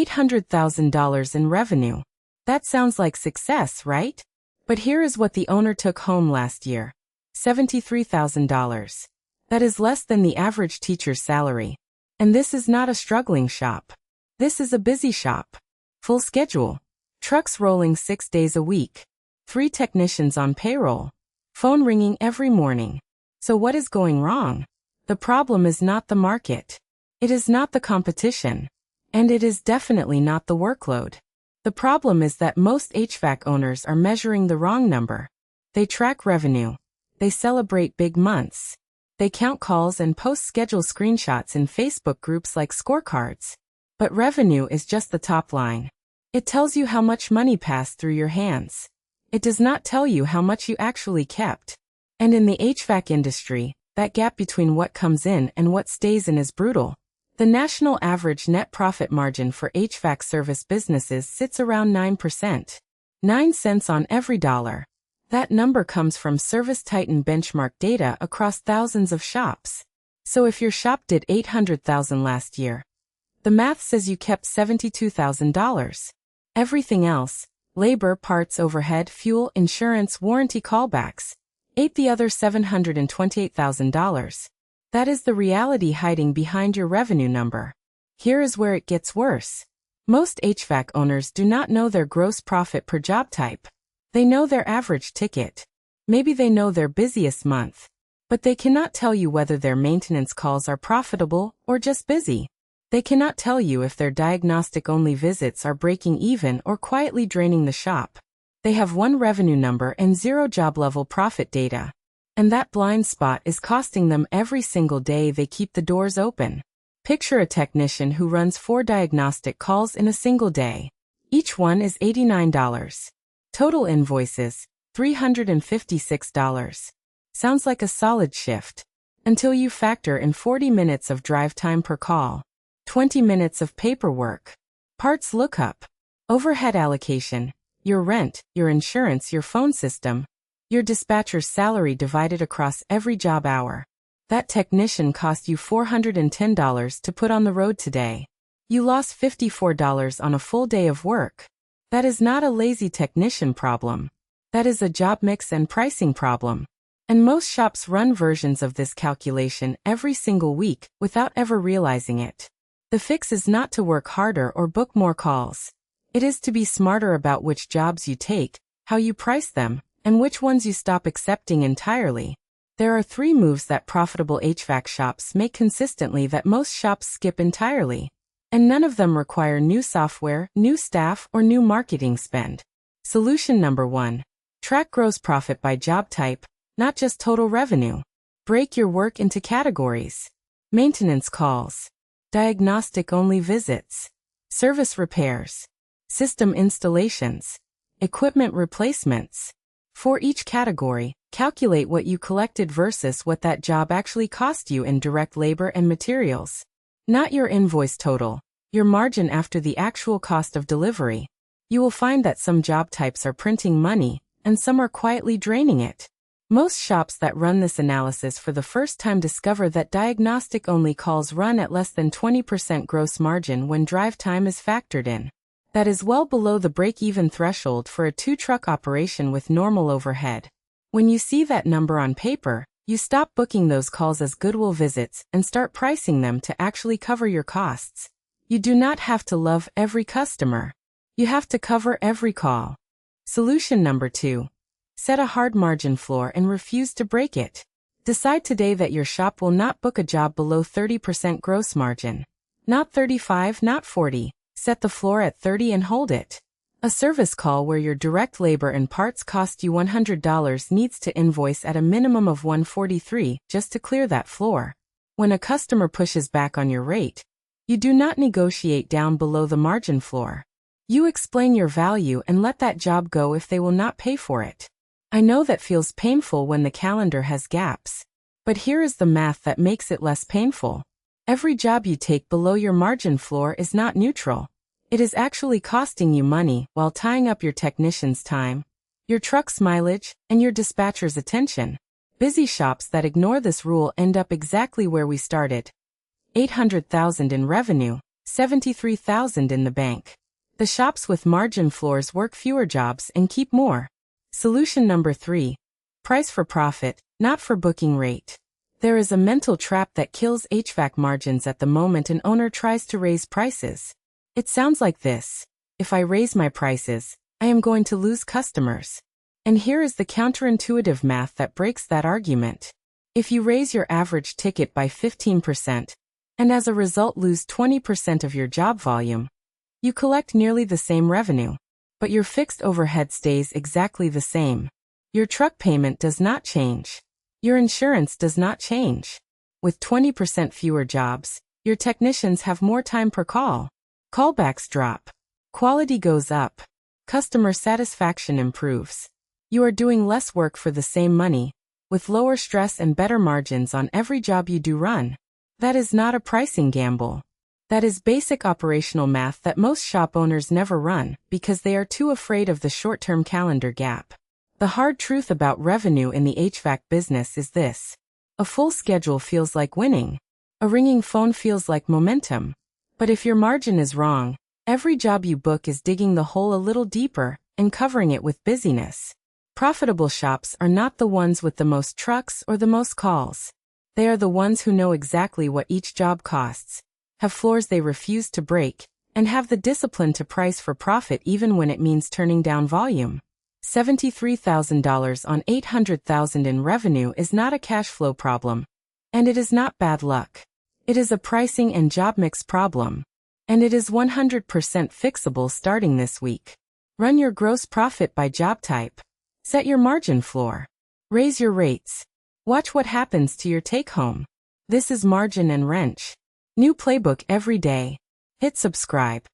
$800,000 in revenue. That sounds like success, right? But here is what the owner took home last year. $73,000. That is less than the average teacher's salary. And this is not a struggling shop. This is a busy shop. Full schedule. Trucks rolling 6 days a week. 3 technicians on payroll. Phone ringing every morning. So what is going wrong? The problem is not the market. It is not the competition. And it is definitely not the workload. The problem is that most HVAC owners are measuring the wrong number. They track revenue. They celebrate big months. They count calls and post schedule screenshots in Facebook groups like scorecards. But revenue is just the top line. It tells you how much money passed through your hands. It does not tell you how much you actually kept. And in the HVAC industry, that gap between what comes in and what stays in is brutal. The national average net profit margin for HVAC service businesses sits around 9%. 9 cents on every dollar. That number comes from Service Titan benchmark data across thousands of shops. So if your shop did $800,000 last year, the math says you kept $72,000. Everything else, labor, parts, overhead, fuel, insurance, warranty callbacks, ate the other $728,000. That is the reality hiding behind your revenue number. Here is where it gets worse. Most HVAC owners do not know their gross profit per job type. They know their average ticket. Maybe they know their busiest month. But they cannot tell you whether their maintenance calls are profitable or just busy. They cannot tell you if their diagnostic-only visits are breaking even or quietly draining the shop. They have one revenue number and 0 job-level profit data. And that blind spot is costing them every single day they keep the doors open. Picture a technician who runs 4 diagnostic calls in a single day. Each one is $89. Total invoices, $356. Sounds like a solid shift. Until you factor in 40 minutes of drive time per call, 20 minutes of paperwork, parts lookup, overhead allocation, your rent, your insurance, your phone system, your dispatcher's salary divided across every job hour. That technician cost you $410 to put on the road today. You lost $54 on a full day of work. That is not a lazy technician problem. That is a job mix and pricing problem. And most shops run versions of this calculation every single week without ever realizing it. The fix is not to work harder or book more calls. It is to be smarter about which jobs you take, how you price them, and which ones you stop accepting entirely. There are 3 moves that profitable HVAC shops make consistently that most shops skip entirely. And none of them require new software, new staff, or new marketing spend. Solution number 1. Track gross profit by job type, not just total revenue. Break your work into categories. Maintenance calls. Diagnostic-only visits. Service repairs. System installations. Equipment replacements. For each category, calculate what you collected versus what that job actually cost you in direct labor and materials. Not your invoice total, your margin after the actual cost of delivery. You will find that some job types are printing money, and some are quietly draining it. Most shops that run this analysis for the first time discover that diagnostic-only calls run at less than 20% gross margin when drive time is factored in. That is well below the break-even threshold for a 2-truck operation with normal overhead. When you see that number on paper, you stop booking those calls as goodwill visits and start pricing them to actually cover your costs. You do not have to love every customer. You have to cover every call. Solution number 2. Set a hard margin floor and refuse to break it. Decide today that your shop will not book a job below 30% gross margin. Not 35, not 40. Set the floor at 30 and hold it. A service call where your direct labor and parts cost you $100 needs to invoice at a minimum of $143 just to clear that floor. When a customer pushes back on your rate, you do not negotiate down below the margin floor. You explain your value and let that job go if they will not pay for it. I know that feels painful when the calendar has gaps. But here is the math that makes it less painful. Every job you take below your margin floor is not neutral. It is actually costing you money while tying up your technician's time, your truck's mileage, and your dispatcher's attention. Busy shops that ignore this rule end up exactly where we started. $800,000 in revenue, $73,000 in the bank. The shops with margin floors work fewer jobs and keep more. Solution number 3. Price for profit, not for booking rate. There is a mental trap that kills HVAC margins at the moment an owner tries to raise prices. It sounds like this: if I raise my prices, I am going to lose customers. And here is the counterintuitive math that breaks that argument. If you raise your average ticket by 15%, and as a result lose 20% of your job volume, you collect nearly the same revenue, but your fixed overhead stays exactly the same. Your truck payment does not change. Your insurance does not change. With 20% fewer jobs, your technicians have more time per call. Callbacks drop. Quality goes up. Customer satisfaction improves. You are doing less work for the same money, with lower stress and better margins on every job you do run. That is not a pricing gamble. That is basic operational math that most shop owners never run because they are too afraid of the short-term calendar gap. The hard truth about revenue in the HVAC business is this: a full schedule feels like winning. A ringing phone feels like momentum. But if your margin is wrong, every job you book is digging the hole a little deeper and covering it with busyness. Profitable shops are not the ones with the most trucks or the most calls. They are the ones who know exactly what each job costs, have floors they refuse to break, and have the discipline to price for profit even when it means turning down volume. $73,000 on $800,000 in revenue is not a cash flow problem. And it is not bad luck. It is a pricing and job mix problem. And it is 100% fixable starting this week. Run your gross profit by job type. Set your margin floor. Raise your rates. Watch what happens to your take-home. This is Margin and Wrench. New playbook every day. Hit subscribe.